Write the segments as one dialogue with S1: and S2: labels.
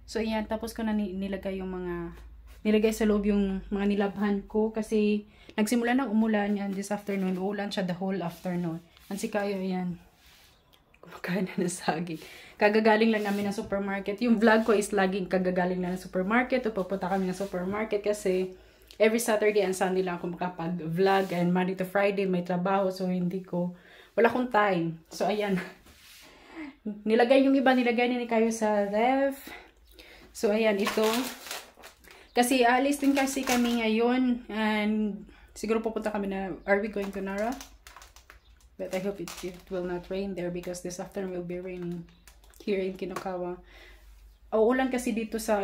S1: So, ayan. Tapos ko na nilagay yung mga, nilagay sa loob yung mga nilabhan ko. Kasi, nagsimula ng umulan yan this afternoon. Uulan siya the whole afternoon. Ang si Kayo, ayan. Kumakain na ng saging. Kagagaling lang namin ng supermarket. Yung vlog ko is laging kagagaling na ng supermarket. O pupunta kami ng supermarket kasi every Saturday and Sunday lang ako makapag-vlog. And Monday to Friday may trabaho. So, wala akong time. So, ayan. Nilagay yung iba, nilagay ni Kayo sa ref. So, ayan, ito. Kasi, alis din kasi kami ngayon. And, siguro pupunta kami na, are we going to Nara? But I hope it will not rain there because this afternoon will be raining here in Kinukawa. Ulan kasi dito sa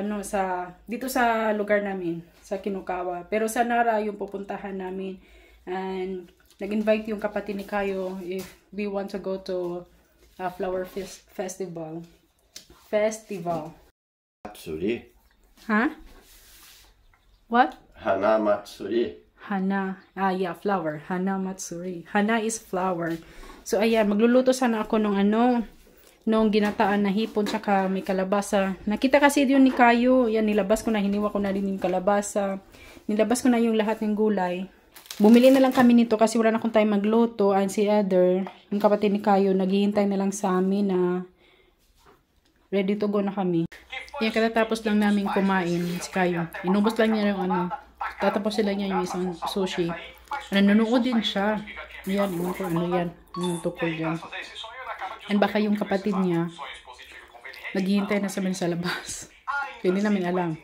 S1: dito sa lugar namin, sa Kinukawa. Pero sa Nara yung pupuntahan namin. And nag-invite yung kapatid ni Kayo if we want to go to a flower festival.
S2: Matsuri.
S1: Huh? What?
S2: Hana Matsuri.
S1: Hana. Yeah, flower. Hana Matsuri. Hana is flower. So, ayan. Magluluto sana ako nung ginataan na hipon tsaka may kalabasa. Nakita kasi yun ni Kayo. Yan, nilabas ko na. Hiniwa ko na rin yung kalabasa. Nilabas ko na yung lahat ng gulay. Bumili na lang kami nito kasi wala na akong time magluto. And si Eder, yung kapatid ni Kayo, naghihintay na lang sa amin na ready to go na kami. Yan, katatapos lang namin kumain si Kayo. Inubos lang niya yung tatapos sila niya yung isang sushi. Nanonood din siya. Ayan, yan. Yung tukol dyan. And baka yung kapatid niya, naghihintay na sa amin sa labas. Kaya hindi namin alam.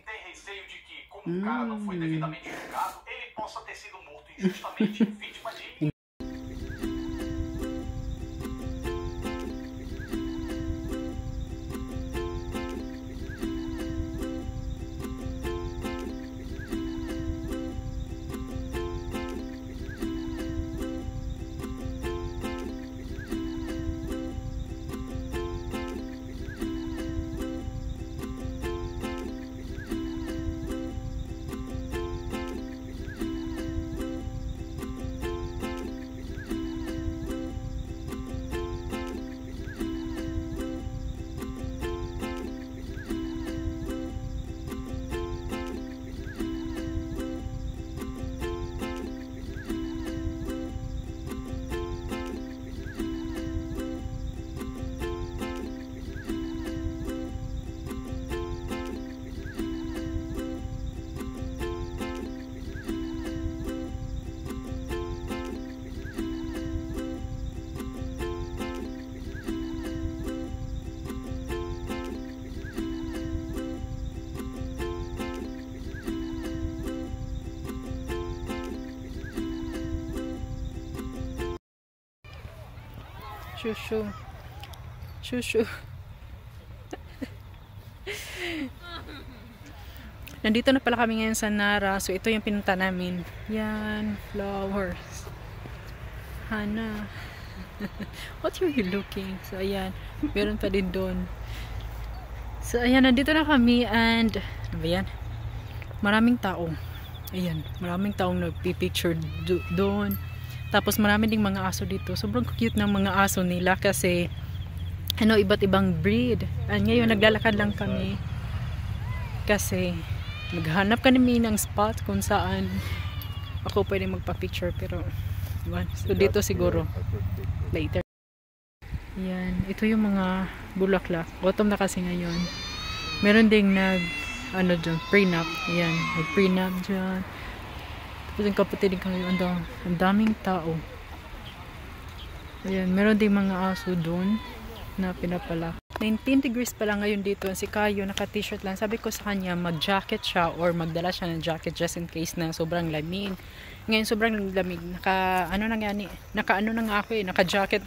S1: Shushu. Shushu. Nandito na pala kami ngayon sa Nara. So, ito yung pinunta namin. Yan. Flowers. Hana. What are you looking? So, ayan. Meron pa din doon. So, ayan. Nandito na kami. And, ano ba yan? Maraming tao. Ayan. Maraming taong nagpipicture doon. Tapos marami ding mga aso dito. Sobrang cute ng mga aso nila kasi iba't ibang breed. And ngayon naglalakad lang kami kasi naghanap kami ng spot kung saan ako pwede magpa-picture pero so dito siguro later. Yan, ito yung mga bulaklak. Autumn na kasi ngayon. Meron ding dyan, prenup. Yan, nag-prenup dyan. Tapos yung kapatid din kami, ang daming tao. Ayan, meron ding mga aso doon na pinapala. 19 degrees pa lang ngayon dito. Si Kayo, naka-t-shirt lang. Sabi ko sa kanya, mag-jacket siya or magdala siya ng jacket just in case na sobrang lamig. Ngayon, sobrang lamig. Naka-ano na nga ako naka-jacket.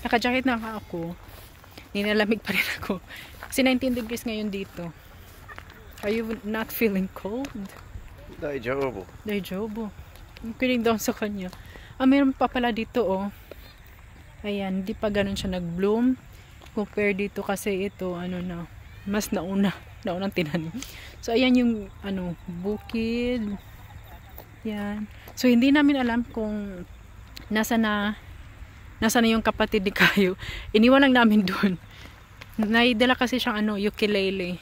S1: Naka-jacket na nga ako. Nilalamig pa rin ako. Kasi 19 degrees ngayon dito. Are you not feeling cold?
S2: Daijobu.
S1: Kidding down sa kanya. Meron pa pala dito, oh. Ayan, hindi pa ganun siya nag-bloom. Compare dito kasi ito, mas naunang tinanim. So, ayan yung, bukid. Yan. So, hindi namin alam kung nasa na yung kapatid ni Kayo. Iniwan lang namin doon. Naidala kasi siyang, ukulele.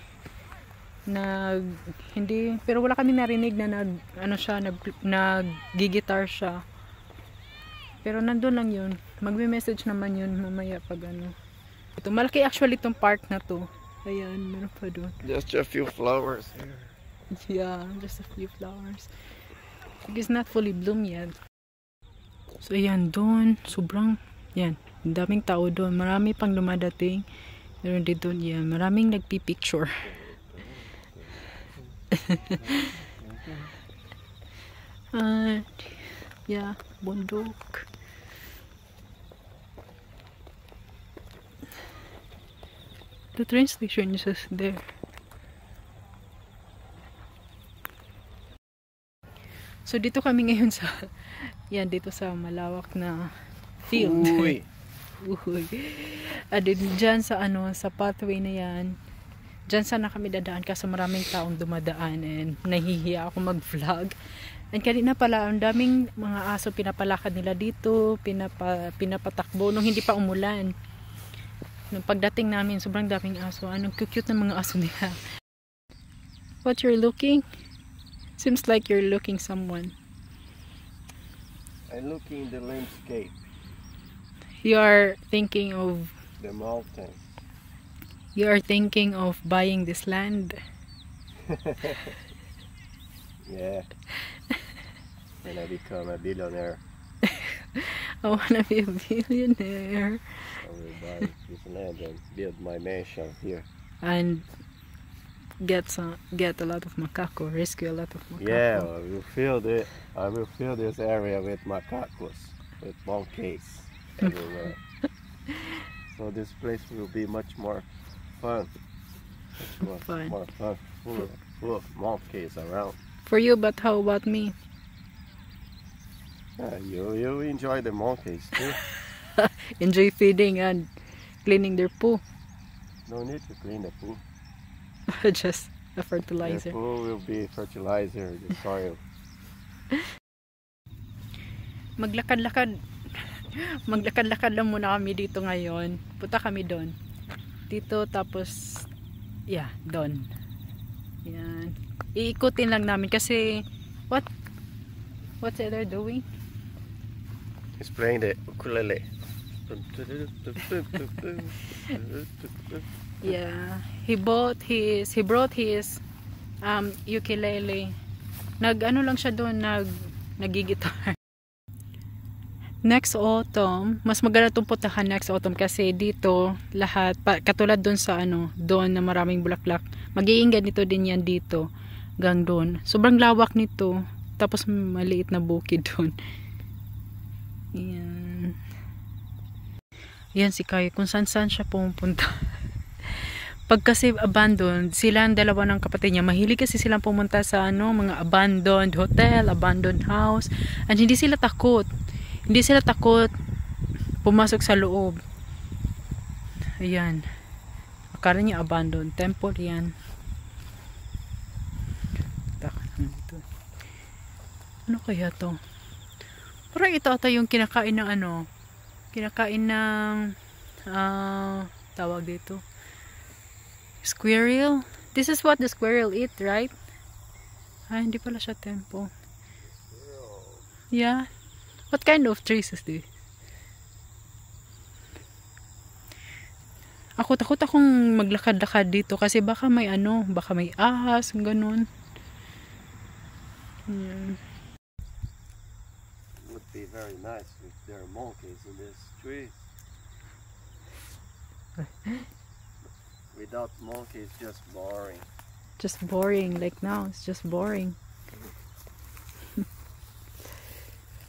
S1: hindi, pero wala kami narinig na nag-gigitar siya. Pero nandun lang yun. Magme-message naman yun mamaya pag ano. Ito, malaki actually itong park na to. Ayan, meron pa doon.
S2: Just a few flowers here.
S1: Yeah, just a few flowers. It's not fully bloom yet. So ayan, doon, sobrang, yan, daming tao doon. Marami pang dumadating. Pero dito, yan, maraming nagpipicture. Yeah, bundok. The train station is just there. So dito kami ngayon sa yan, dito sa malawak na field.
S2: Uy.
S1: Uy. Diyan sa sa pathway na yan. Diyan sana kami dadaan kasi maraming taong dumadaan and nahihiya ako mag-vlog. And kanina pala, ang daming mga aso pinapalakad nila dito, pinapatakbo nung hindi pa umulan. Nung pagdating namin, sobrang daming aso. Anong cute ng mga aso nila. What you're looking? Seems like you're looking someone.
S2: I'm looking the landscape.
S1: You are thinking of
S2: The mountain.
S1: You are thinking of buying this land.
S2: Yeah. When I become a billionaire,
S1: I wanna be a billionaire.
S2: I will buy this land and build my mansion here.
S1: And get a lot of macaco, rescue a lot of macaco.
S2: Yeah, I will fill this area with macacos, with monkeys everywhere. So this place will be much more fun. More fun, full of monkeys around.
S1: For you, but how about me?
S2: You enjoy the monkeys too.
S1: Enjoy feeding and cleaning their poo.
S2: No need to clean the poo.
S1: Just a fertilizer.
S2: The poo will be fertilizer, the soil.
S1: Maglakad-lakad lang muna kami dito ngayon. Punta kami doon. Dito, tapos yeah, doon. Yan. Iikutin lang namin kasi what's the other doing?
S2: He's playing the ukulele.
S1: Yeah, he brought his ukulele. Nag-ano lang siya doon, nagigitar. Next autumn, mas maganda itong puntahan next autumn kasi dito lahat katulad doon sa doon na maraming bulaklak. Mag-iingan nito din yan dito hanggang doon. Sobrang lawak nito. Tapos maliit na bukid doon. Yan. Yan si Kayo kung saan siya pumupunta. Pag kasi abandoned, sila ang dalawa ng kapatid niya. Mahilig kasi silang pumunta sa mga abandoned hotel, abandoned house. At hindi sila takot. Hindi sila takot pumasok sa loob. Ayan. Akala niya abandoned. Temple yan. Ano kaya to? Parang ito ata yung kinakain ng kinakain ng tawag dito. Squirrel. This is what the squirrel eat, right? Hindi pala siya temple. Yeah. What kind of trees is this? Takot akong maglakad-lakad dito kasi baka may ahas, ganun.
S2: It would be very nice if there are monkeys in this tree. Without monkeys, just boring.
S1: Just boring, like now, it's just boring.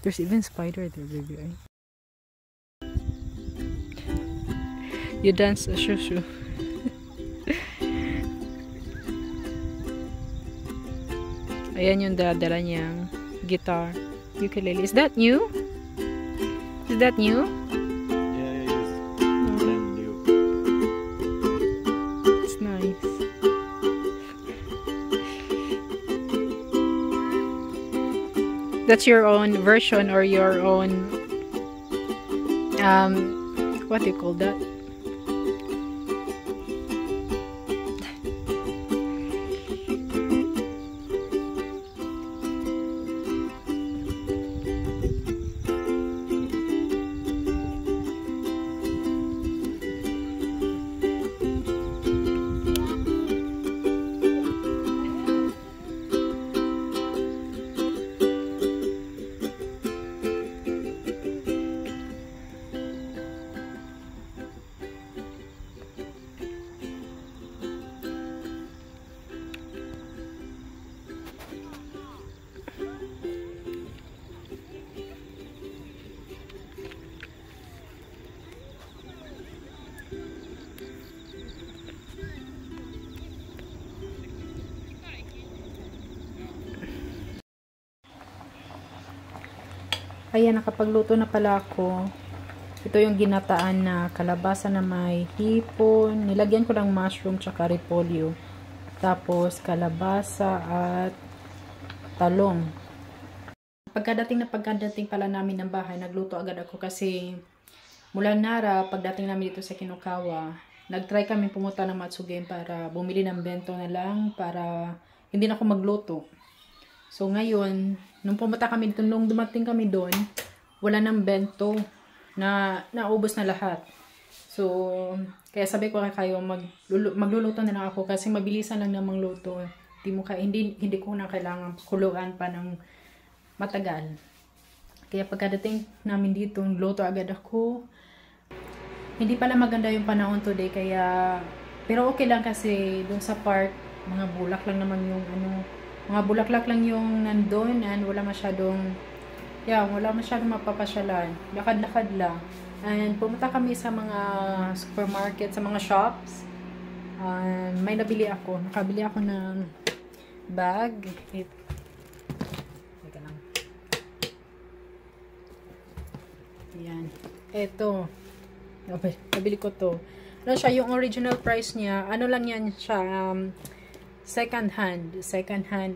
S1: There's even spider there, baby. Right? You dance a shushu. Ayan yung dala niyang guitar, ukulele. Is that new? Is that new?
S2: Yeah, it is brand new.
S1: It's nice. That's your own version or your own what do you call that? Ayan, nakapagluto na pala ako. Ito yung ginataan na kalabasa na may hipon. Nilagyan ko ng mushroom tsaka repolyo. Tapos kalabasa at talong. Pagkadating pala namin ng bahay, nagluto agad ako kasi mula Nara, pagdating namin dito sa Kinukawa, nagtry kami pumunta ng Matsugem para bumili ng bento na lang para hindi na ako magluto. So ngayon, nung pumunta kami dito, nung dumating kami doon, wala nang bento na naubos na lahat. So, kaya sabi ko kayo, magluluto na lang ako kasi mabilisan lang namang luto. Hindi ko na kailangan kuluan pa ng matagal. Kaya pagkadating namin dito, luto agad ako. Hindi pala maganda yung panahon today, kaya pero okay lang kasi doon sa park, mga bulak lang naman yung mga bulaklak lang yung nandun and wala masyadong mapapasyalan. Lakad-lakad lang. And pumunta kami sa mga supermarket, sa mga shops. May nabili ako. Nakabili ako ng bag. Teka lang. Ayan. Ito. Nabili ko to. Ano siya, yung original price niya, ano lang yan siya, second hand,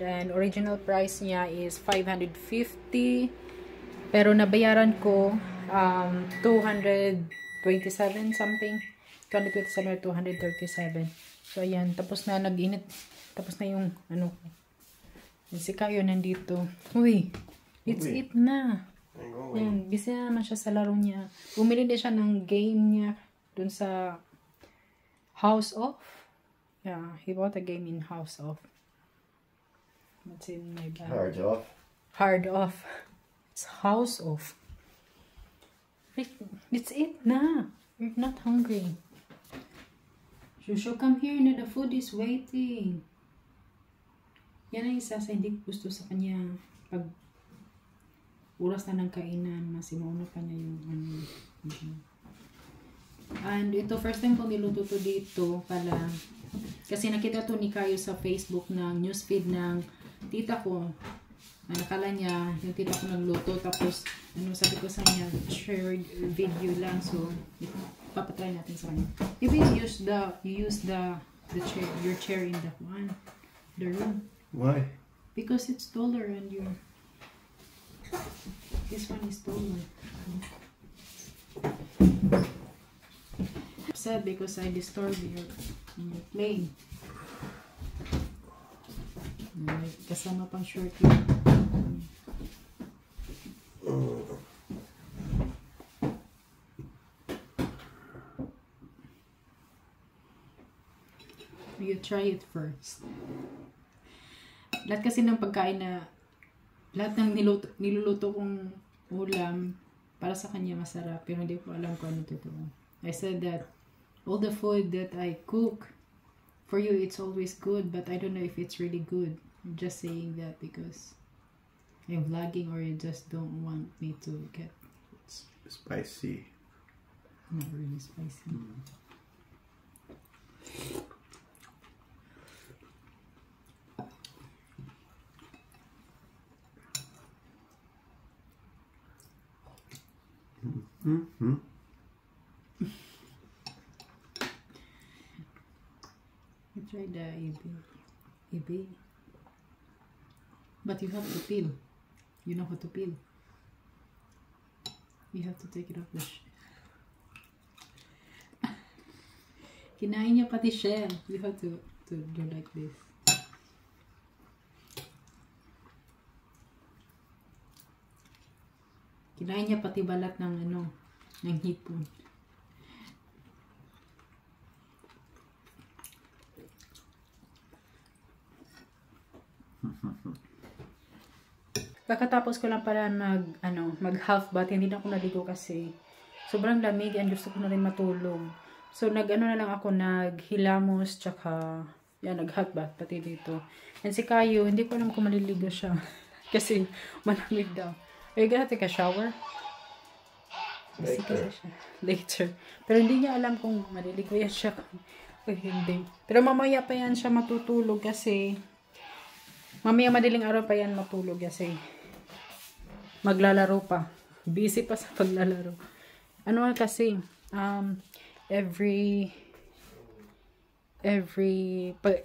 S1: and original price niya is 550. Pero nabayaran ko 227 something. 227 or 237. So ayan, tapos na nag-init. Tapos na yung si Kayo nandito. Uy, it's it na. Ayan, busy na naman siya sa laro niya. Bumili din siya ng game niya dun sa House of. Yeah, he bought a game in House of. What's in my bag?
S2: Hard off.
S1: Hard off. It's House of. It's it na. We're not hungry. Shusho, come here na. The food is waiting. Yan ang isa sa hindi gusto sa kanya. Pag oras na ng kainan, masimuno pa niya yung And ito, first time ko niluto to dito pala. Kasi nakita to ni Kayo sa Facebook ng newsfeed ng tita ko. Nakala niya yung tita ko nagluto. Tapos, sabi ko sa niya, shared video lang. So, papatry natin sa kanya. If you use chair, your chair in the room.
S2: Why?
S1: Because it's taller and this one is taller. Upset because I disturbed your plane. Kasama pang short yun. You try it first. Lahat kasi ng pagkain na lahat ng niluluto kong ulam para sa kanya masarap, pero hindi ko alam kung ano totoo. I said that all the food that I cook for you, it's always good, but I don't know if it's really good. I'm just saying that because I'm vlogging, or you just don't want me to get
S2: spicy.
S1: Not really spicy. You try the ebi. But you have to peel. You know how to peel. You have to take it off the Kinain niya pati shell. You have to do like this. Kinain niya pati balat ng ng hipon. Pagkatapos ko lang pala mag half bath, hindi na ako naligo kasi sobrang lamig and gusto ko na rin matulog. So na lang ako, naghilamos, tsaka nag half bath pati dito. And si Kayo, hindi ko alam kung maliligo siya kasi malamig daw. Are you gonna take a shower? Later. Pero hindi niya alam kung maliligo yan siya o hindi. Pero mamaya pa yan siya matutulog kasi mamaya madaling araw pa yan matulog kasi maglalaro pa. Busy pa sa paglalaro. Ano kasi, every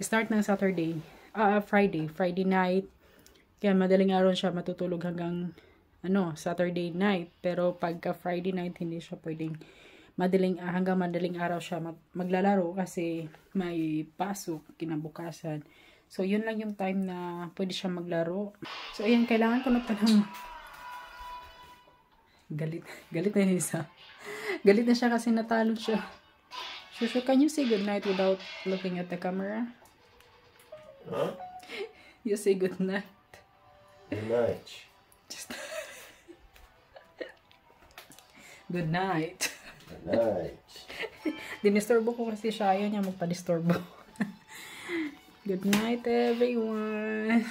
S1: start ng Saturday, Friday night, kaya madaling araw siya matutulog hanggang Saturday night. Pero pagka Friday night, hindi siya pwedeng hanggang madaling araw siya maglalaro kasi may pasok kinabukasan. So, yun lang yung time na pwede siya maglaro. So, ayan, kailangan ko na palang galit na yun isa. Galit na siya kasi natalo siya. Shushu, can you say goodnight without looking at the camera?
S2: Huh?
S1: You say goodnight.
S2: Good night.
S1: Just good night.
S2: Good night.
S1: Dinisturbo ko kasi siya. Ayaw niya magpa-disturbo. Good night, everyone.